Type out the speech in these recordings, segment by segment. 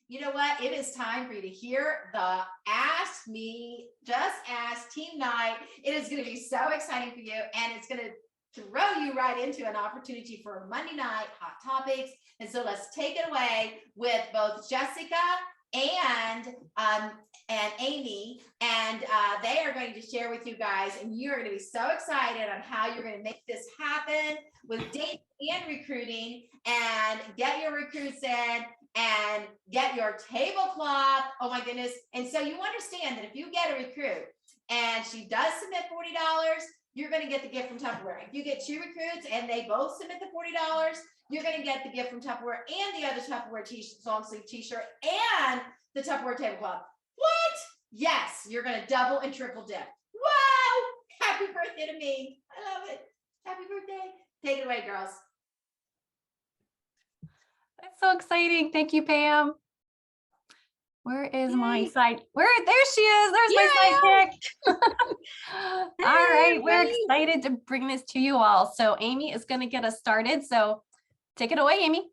you know what? It is time for you to hear the Ask Me, Just Ask Team Night. It is going to be so exciting for you, and it's going to throw you right into an opportunity for Monday night hot topics. And so let's take it away with both Jessica and Amy, and they are going to share with you guys, and you are going to be so excited on how you're going to make this happen with dating and recruiting, and get your recruits in and get your tablecloth. Oh my goodness. And so you understand that if you get a recruit and she does submit $40, you're going to get the gift from Tupperware. If you get 2 recruits and they both submit the $40, you're going to get the gift from Tupperware and the other Tupperware long sleeve t-shirt and the Tupperware tablecloth. What? Yes, you're going to double and triple dip. Wow! Happy birthday to me. I love it. Happy birthday. Take it away, girls. That's so exciting. Thank you, Pam. Where is my side? There she is. There's my sidekick. All right, we're excited to bring this to you all. So Amy is going to get us started. So take it away, Amy.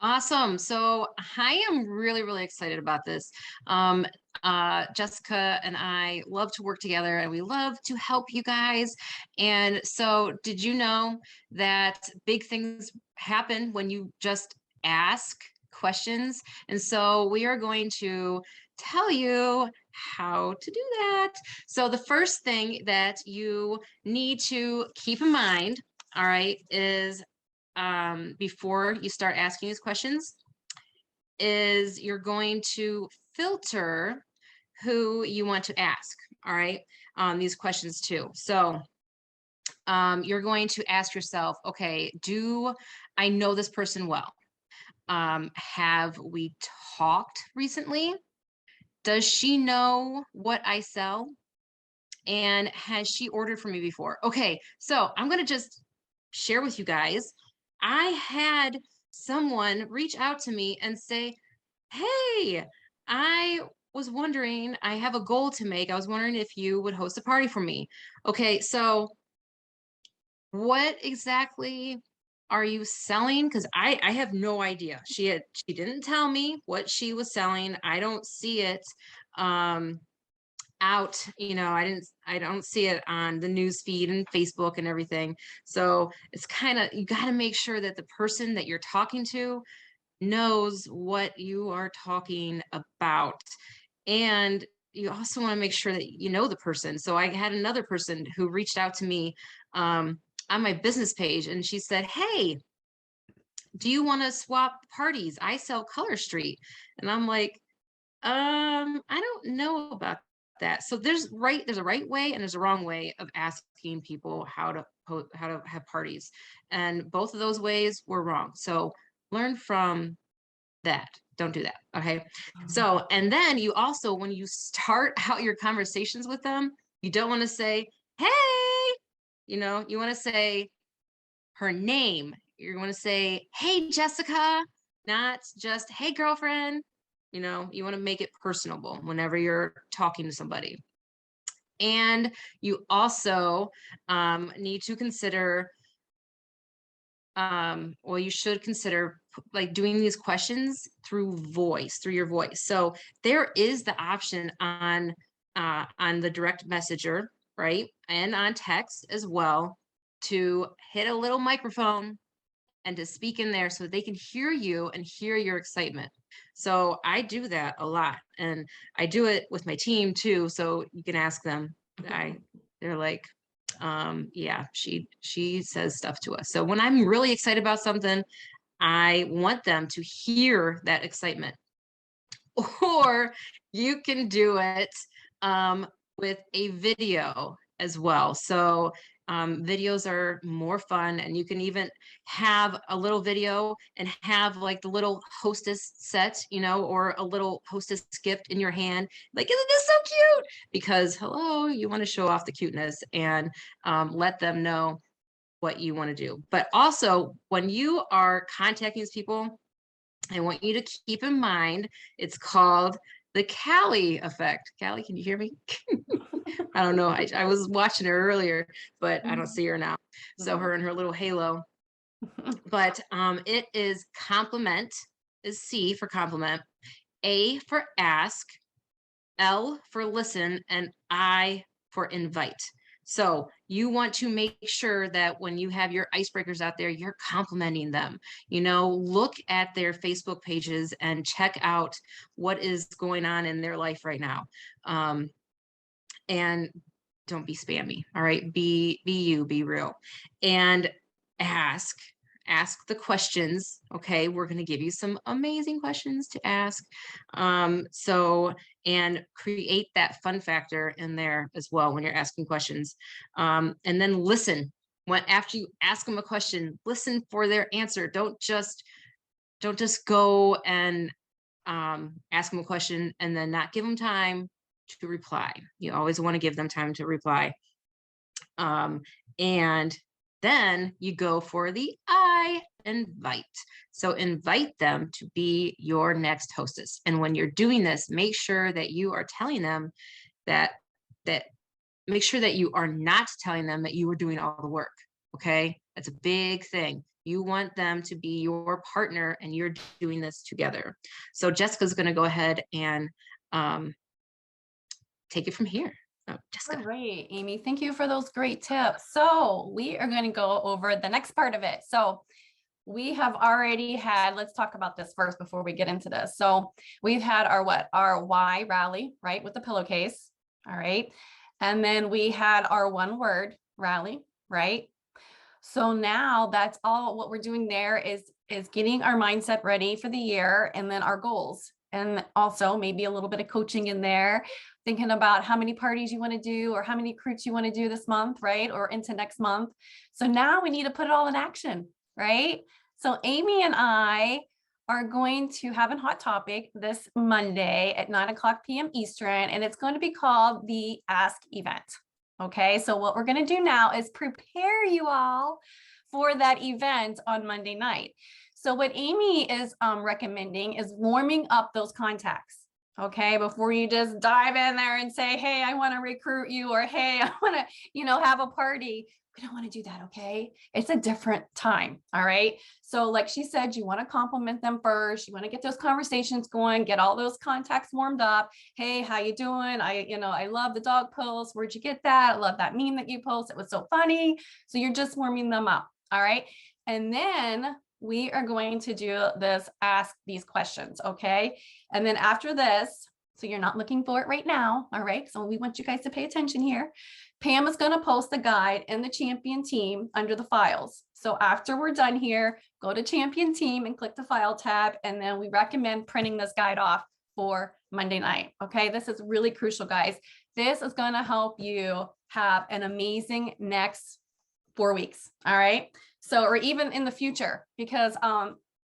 Awesome. So I am really, really excited about this. Jessica and I love to work together, and we love to help you guys. And so did you know that big things happen when you just ask questions? And so we are going to tell you how to do that. So the first thing that you need to keep in mind, all right, is before you start asking these questions, is you're going to filter who you want to ask, all right, these questions too. So you're going to ask yourself, okay, do I know this person well? Have we talked recently? Does she know what I sell? And has she ordered from me before? Okay, so I'm going to just share with you guys. I had someone reach out to me and say, hey, I was wondering, I have a goal to make. I was wondering if you would host a party for me. Okay, so what exactly are you selling? Because I have no idea. She didn't tell me what she was selling. I don't see it out, I don't see it on the news feed and Facebook and everything. So it's kind of, you got to make sure that the person that you're talking to knows what you are talking about. And you also want to make sure that you know the person. So I had another person who reached out to me on my business page, and she said, hey, do you want to swap parties? I sell Color Street. And I'm like, I don't know about that. So there's a right way and there's a wrong way of asking people how to have parties. And both of those ways were wrong. So learn from that. Don't do that. Okay. So, and then you also, when you start out your conversations with them, you don't want to say, hey, you want to say her name. You want to say, hey, Jessica, not just, hey, girlfriend. You want to make it personable whenever you're talking to somebody. And you also need to consider, you should consider like doing these questions through your voice. So there is the option on the direct messenger, right? And on text as well, to hit a little microphone and to speak in there so they can hear you and hear your excitement. So I do that a lot, and I do it with my team too. So you can ask them. They're like, yeah, she says stuff to us. So when I'm really excited about something, I want them to hear that excitement. Or you can do it with a video as well. So videos are more fun, and you can even have a little video and have like the little hostess set, or a little hostess gift in your hand. Like, isn't this so cute? Because hello, you want to show off the cuteness and let them know what you want to do. But also, when you are contacting these people, I want you to keep in mind, it's called the Callie effect. Callie, can you hear me? I don't know. I was watching her earlier, but I don't see her now. So her and her little halo. But it is compliment, is C for compliment. A for ask, L for listen, and I for invite. So you want to make sure that when you have your icebreakers out there, you're complimenting them. Look at their Facebook pages and check out what is going on in their life right now. And don't be spammy. All right. Be you, be real. And ask the questions. Okay. We're going to give you some amazing questions to ask. And create that fun factor in there as well when you're asking questions. And then listen. After you ask them a question, listen for their answer. Don't just go and ask them a question and then not give them time to reply. You always want to give them time to reply. And then you go for the I invite. So invite them to be your next hostess. And when you're doing this, make sure that you are telling them that make sure that you are not telling them that you are doing all the work. Okay. That's a big thing. You want them to be your partner and you're doing this together. So Jessica's going to go ahead and take it from here. Oh, Jessica. All right, Amy, thank you for those great tips. So we are going to go over the next part of it. So we have already had, let's talk about this first before we get into this. So we've had our why rally, right? With the pillowcase. All right. And then we had our one word rally, right? So now that's all what we're doing there is getting our mindset ready for the year and then our goals. And also maybe a little bit of coaching in there, thinking about how many parties you want to do or how many recruits you want to do this month, right? Or into next month. So now we need to put it all in action, right? So Amy and I are going to have a hot topic this Monday at 9:00 p.m. Eastern, and it's going to be called the Ask event. Okay, so what we're going to do now is prepare you all for that event on Monday night. So what Amy is recommending is warming up those contacts. Okay, before you just dive in there and say, hey, I want to recruit you, or hey, I want to, have a party. We don't want to do that. Okay, it's a different time. All right. So like she said, you want to compliment them first. You want to get those conversations going, get all those contacts warmed up. Hey, how you doing? I love the dog post. Where'd you get that? I love that meme that you post. It was so funny. So you're just warming them up. All right. And then we are going to do this, ask these questions. Okay. And then after this, so you're not looking for it right now. All right. So we want you guys to pay attention here. Pam is going to post the guide and the champion team under the files. So after we're done here, go to champion team and click the file tab. And then we recommend printing this guide off for Monday night. Okay. This is really crucial, guys. This is going to help you have an amazing next 4 weeks. All right. So, or even in the future, because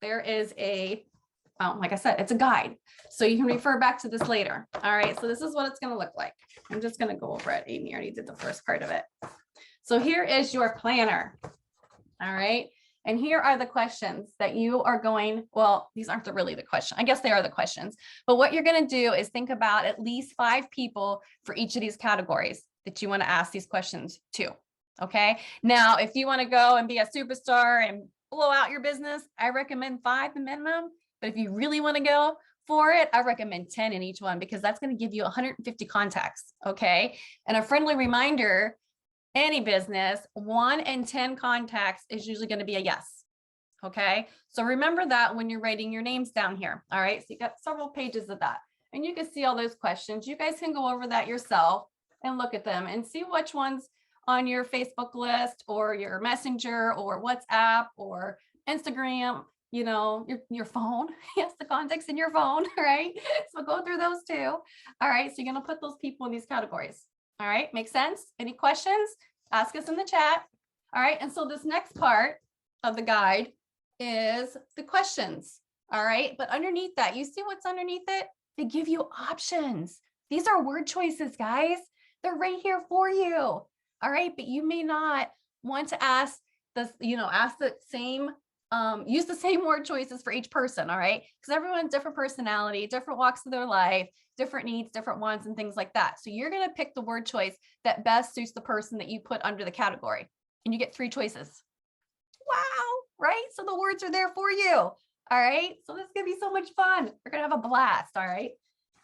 there is like I said, it's a guide. So you can refer back to this later. All right. So this is what it's going to look like. I'm just going to go over it. Amy already did the first part of it. So here is your planner. All right. And here are the questions that you are these aren't really the question. I guess they are the questions, but what you're going to do is think about at least 5 people for each of these categories that you want to ask these questions to. Okay. Now, if you want to go and be a superstar and blow out your business, I recommend 5 the minimum. But if you really want to go for it, I recommend 10 in each one, because that's going to give you 150 contacts. Okay. And a friendly reminder, any business, 1 in 10 contacts is usually going to be a yes. Okay. So remember that when you're writing your names down here. All right. So you got several pages of that, and you can see all those questions. You guys can go over that yourself and look at them and see which ones on your Facebook list or your Messenger or WhatsApp or Instagram, your phone. Yes, the contacts in your phone, right? So go through those too. All right, so you're going to put those people in these categories. All right, make sense? Any questions? Ask us in the chat. All right, and so this next part of the guide is the questions. All right, but underneath that, you see what's underneath it? They give you options. These are word choices, guys. They're right here for you. All right, but you may not want to ask this, ask the same, use the same word choices for each person. All right, because everyone's different personality, different walks of their life, different needs, different wants, and things like that. So you're going to pick the word choice that best suits the person that you put under the category, and you get 3 choices. Wow, right? So the words are there for you. All right. So this is going to be so much fun. We're going to have a blast. All right.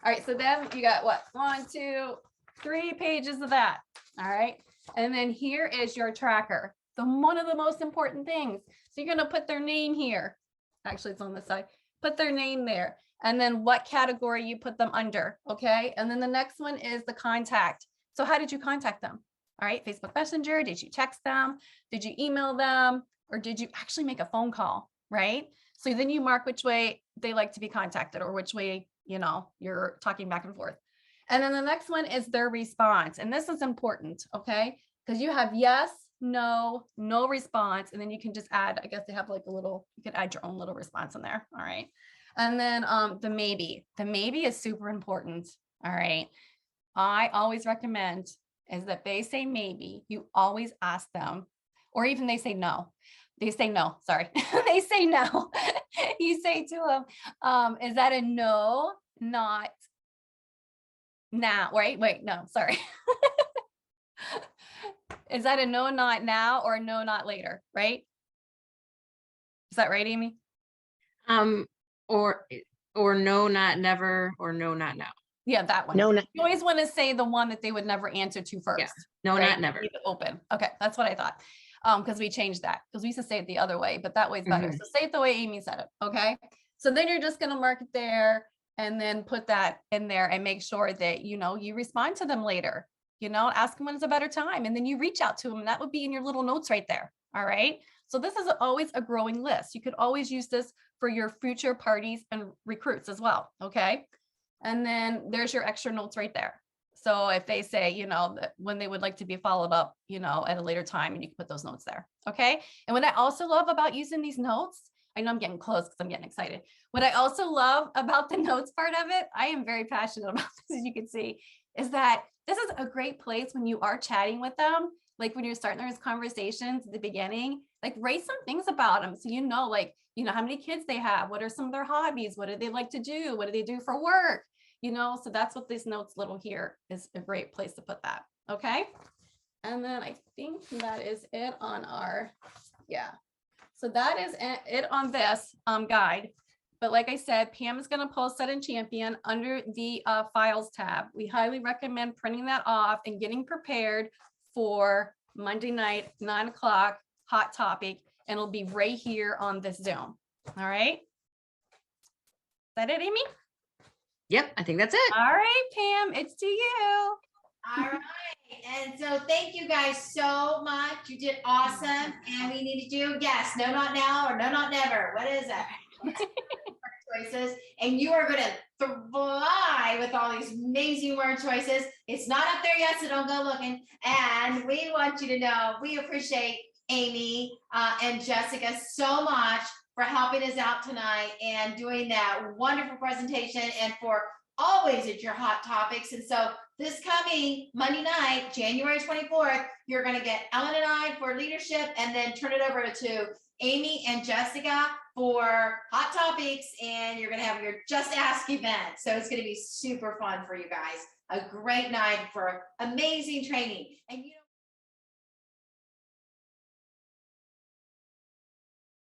All right. So then you got what? 1, 2, 3 pages of that. All right. And then here is your tracker. So one of the most important things. So you're going to put their name here. Actually, it's on the side. Put their name there. And then what category you put them under. Okay. And then the next one is the contact. So how did you contact them? All right. Facebook Messenger. Did you text them? Did you email them? Or did you actually make a phone call? Right. So then you mark which way they like to be contacted or which way, you know, you're talking back and forth. And then the next one is their response. And this is important. Okay. Because you have yes, no, no response. And then you can just add, I guess they have like a little, you can add your own little response in there. All right. And then the maybe is super important. All right. I always recommend is that they say maybe, you always ask them, or even they say no. They say no, sorry. They say no. You say to them, is that a no, not now, right? Wait, no, sorry. Is that a no, not now, or a no, not later, right? Is that right, Amy? Or no, not never, or no, not now. Yeah, that one. No, You always want to say the one that they would never answer to first. Yeah. No, right? not never. Leave it open. Okay, that's what I thought. Because we changed that because we used to say it the other way, but that way's better. Mhm. So say it the way Amy said it. Okay. So then you're just going to mark it there and then put that in there and make sure that, you know, you respond to them later, you know, ask them when it's a better time. And then you reach out to them. And that would be in your little notes right there. All right. So this is always a growing list. You could always use this for your future parties and recruits as well. Okay. And then there's your extra notes right there. So if they say, you know, that when they would like to be followed up, you know, at a later time, and you can put those notes there. Okay. And what I also love about using these notes, I know I'm getting close because I'm getting excited. What I also love about the notes part of it, I am very passionate about this, as you can see, is that this is a great place when you are chatting with them. Like when you're starting those conversations at the beginning, like write some things about them. So, you know, like, you know, how many kids they have, what are some of their hobbies? What do they like to do? What do they do for work? You know, so that's what this notes little here is a great place to put that. Okay. And then I think that is it on our, yeah. So that is it on this guide. But like I said, Pam is going to post that in Champion under the files tab. We highly recommend printing that off and getting prepared for Monday night, 9 o'clock, hot topic. And it'll be right here on this Zoom. All right. Is that it, Amy? Yep, I think that's it. All right, Pam, it's to you. All right. And so thank you guys so much. You did awesome. And we need to do, yes, no, not now, or no, not never. What is it? Choices. And you are going to fly with all these amazing word choices. It's not up there yet, so don't go looking. And we want you to know we appreciate Amy and Jessica so much for helping us out tonight and doing that wonderful presentation, and for always at your hot topics. And so this coming Monday night, January 24th, you're going to get Ellen and I for leadership, and then turn it over to Amy and Jessica for hot topics. And you're going to have your Just Ask event. So it's going to be super fun for you guys. A great night for amazing training. And you know,